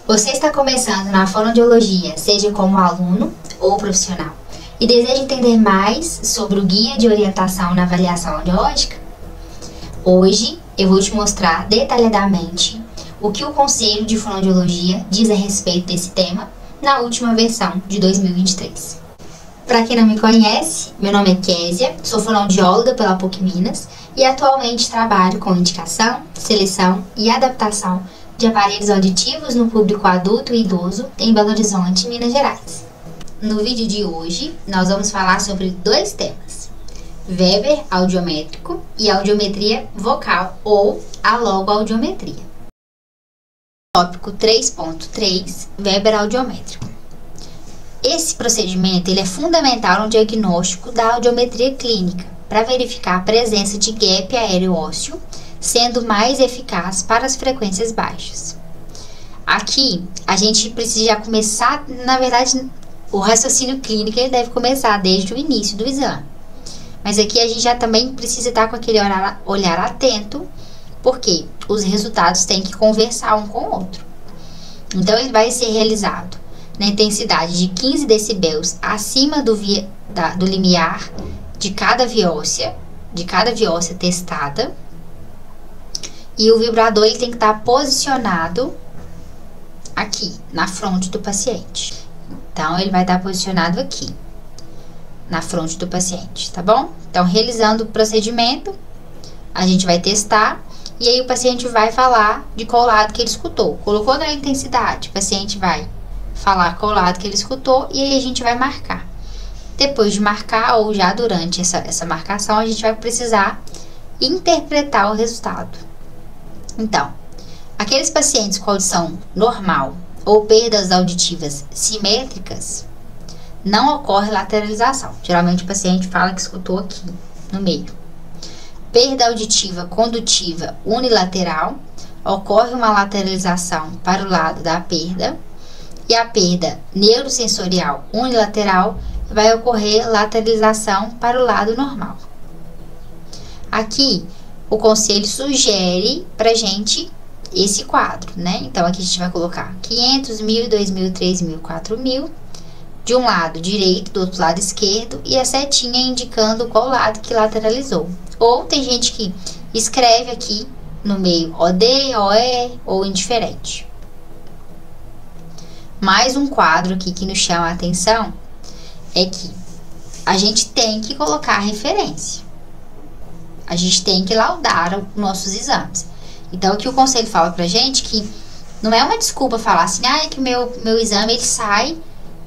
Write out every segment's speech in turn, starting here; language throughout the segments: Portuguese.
Você está começando na fonoaudiologia, seja como aluno ou profissional, e deseja entender mais sobre o Guia de Orientação na Avaliação Audiológica? Hoje eu vou te mostrar detalhadamente o que o Conselho de Fonoaudiologia diz a respeito desse tema na última versão de 2023. Para quem não me conhece, meu nome é Késia, sou fonoaudióloga pela PUC Minas e atualmente trabalho com indicação, seleção e adaptação de aparelhos auditivos no público adulto e idoso em Belo Horizonte, Minas Gerais. No vídeo de hoje, nós vamos falar sobre dois temas: Weber audiométrico e audiometria vocal ou alogoaudiometria. Tópico 3.3, Weber audiométrico. Esse procedimento ele é fundamental no diagnóstico da audiometria clínica para verificar a presença de gap aéreo ósseo, sendo mais eficaz para as frequências baixas. Aqui, a gente precisa já começar, na verdade, o raciocínio clínico ele deve começar desde o início do exame. Mas aqui a gente já também precisa estar com aquele olhar atento, porque os resultados têm que conversar um com o outro. Então, ele vai ser realizado na intensidade de 15 decibéis acima do limiar de cada via óssea testada. E o vibrador ele tem que estar posicionado aqui, na fronte do paciente. Então, ele vai estar posicionado aqui, na fronte do paciente, tá bom? Então, realizando o procedimento, a gente vai testar. E aí, o paciente vai falar de qual lado que ele escutou. Colocou na intensidade, o paciente vai falar qual lado que ele escutou. E aí, a gente vai marcar. Depois de marcar, ou já durante essa marcação, a gente vai precisar interpretar o resultado. Então, aqueles pacientes com audição normal ou perdas auditivas simétricas, não ocorre lateralização. Geralmente o paciente fala que escutou aqui, no meio. Perda auditiva condutiva unilateral, ocorre uma lateralização para o lado da perda. E a perda neurosensorial unilateral vai ocorrer lateralização para o lado normal. Aqui, o conselho sugere pra gente esse quadro, né? Então, aqui a gente vai colocar 500, 1.000, 2.000, 3.000, 4.000. De um lado direito, do outro lado esquerdo. E a setinha indicando qual lado que lateralizou. Ou tem gente que escreve aqui no meio OD, OE ou indiferente. Mais um quadro aqui que nos chama a atenção é que a gente tem que colocar a referência. A gente tem que laudar os nossos exames. Então, o que o conselho fala pra gente que não é uma desculpa falar assim, é que meu exame ele sai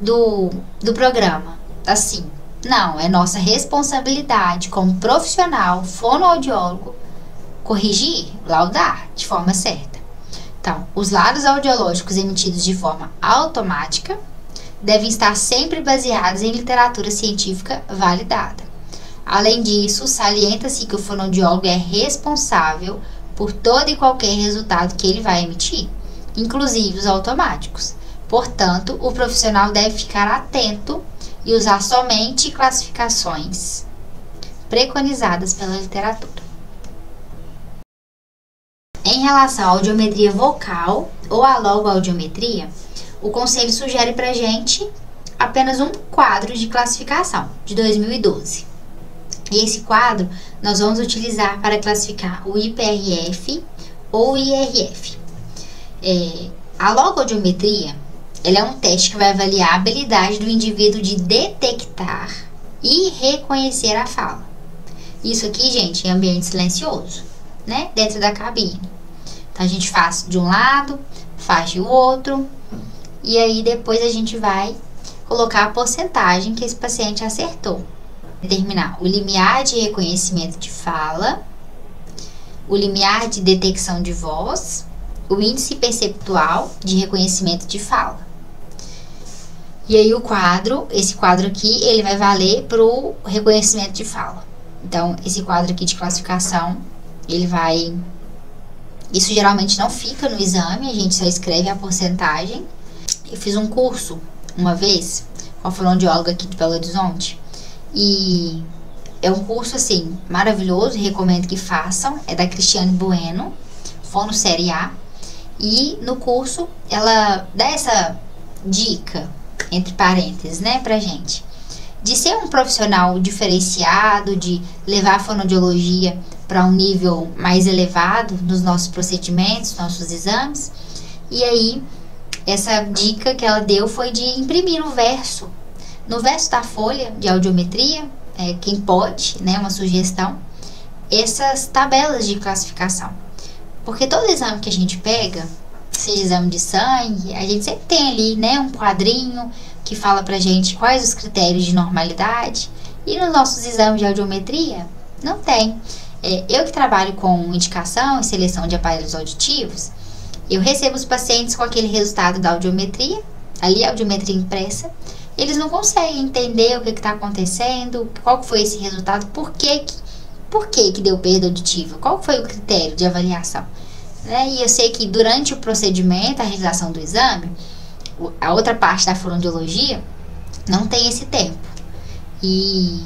do programa. Assim, não, é nossa responsabilidade como profissional, fonoaudiólogo, corrigir, laudar de forma certa. Então, os laudos audiológicos emitidos de forma automática devem estar sempre baseados em literatura científica validada. Além disso, salienta-se que o fonoaudiólogo é responsável por todo e qualquer resultado que ele vai emitir, inclusive os automáticos. Portanto, o profissional deve ficar atento e usar somente classificações preconizadas pela literatura. Em relação à audiometria vocal ou à alogoaudiometria, o conselho sugere para a gente apenas um quadro de classificação de 2012. E esse quadro nós vamos utilizar para classificar o IPRF ou IRF. A logoaudiometria ela é um teste que vai avaliar a habilidade do indivíduo de detectar e reconhecer a fala. Isso aqui, gente, em ambiente silencioso, né? Dentro da cabine. Então, a gente faz de um lado, faz de outro. E aí, depois a gente vai colocar a porcentagem que esse paciente acertou. Determinar o limiar de reconhecimento de fala, o limiar de detecção de voz, o índice perceptual de reconhecimento de fala. E aí esse quadro aqui, ele vai valer para o reconhecimento de fala. Então, esse quadro aqui de classificação, isso geralmente não fica no exame, a gente só escreve a porcentagem. Eu fiz um curso uma vez com a fonoaudióloga aqui de Belo Horizonte. E é um curso, assim, maravilhoso, recomendo que façam. É da Cristiane Bueno, Fono Série A. E no curso ela dá essa dica, entre parênteses, né, pra gente, de ser um profissional diferenciado, de levar a fonoaudiologia para um nível mais elevado nos nossos procedimentos, nossos exames. E aí, essa dica que ela deu foi de imprimir no verso da folha de audiometria, quem pode, né, uma sugestão, essas tabelas de classificação. Porque todo exame que a gente pega, seja exame de sangue, a gente sempre tem ali, né, um quadrinho que fala pra gente quais os critérios de normalidade. E nos nossos exames de audiometria, não tem. Eu que trabalho com indicação e seleção de aparelhos auditivos, eu recebo os pacientes com aquele resultado da audiometria, ali a audiometria impressa. Eles não conseguem entender o que está acontecendo, qual foi esse resultado, por que deu perda auditiva, qual foi o critério de avaliação. Né? E eu sei que durante o procedimento, a realização do exame, a outra parte da fonoaudiologia não tem esse tempo e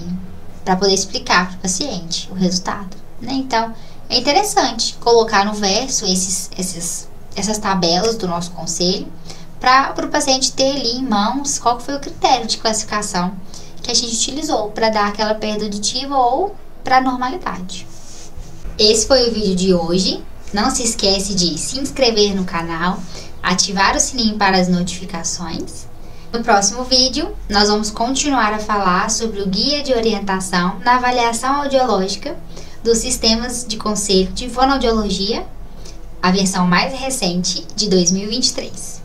para poder explicar para o paciente o resultado, né? Então é interessante colocar no verso essas tabelas do nosso conselho para o paciente ter ali em mãos qual foi o critério de classificação que a gente utilizou para dar aquela perda auditiva ou para normalidade. Esse foi o vídeo de hoje. Não se esquece de se inscrever no canal, ativar o sininho para as notificações. No próximo vídeo, nós vamos continuar a falar sobre o guia de orientação na avaliação audiológica dos sistemas de conselho de fonoaudiologia, a versão mais recente de 2023.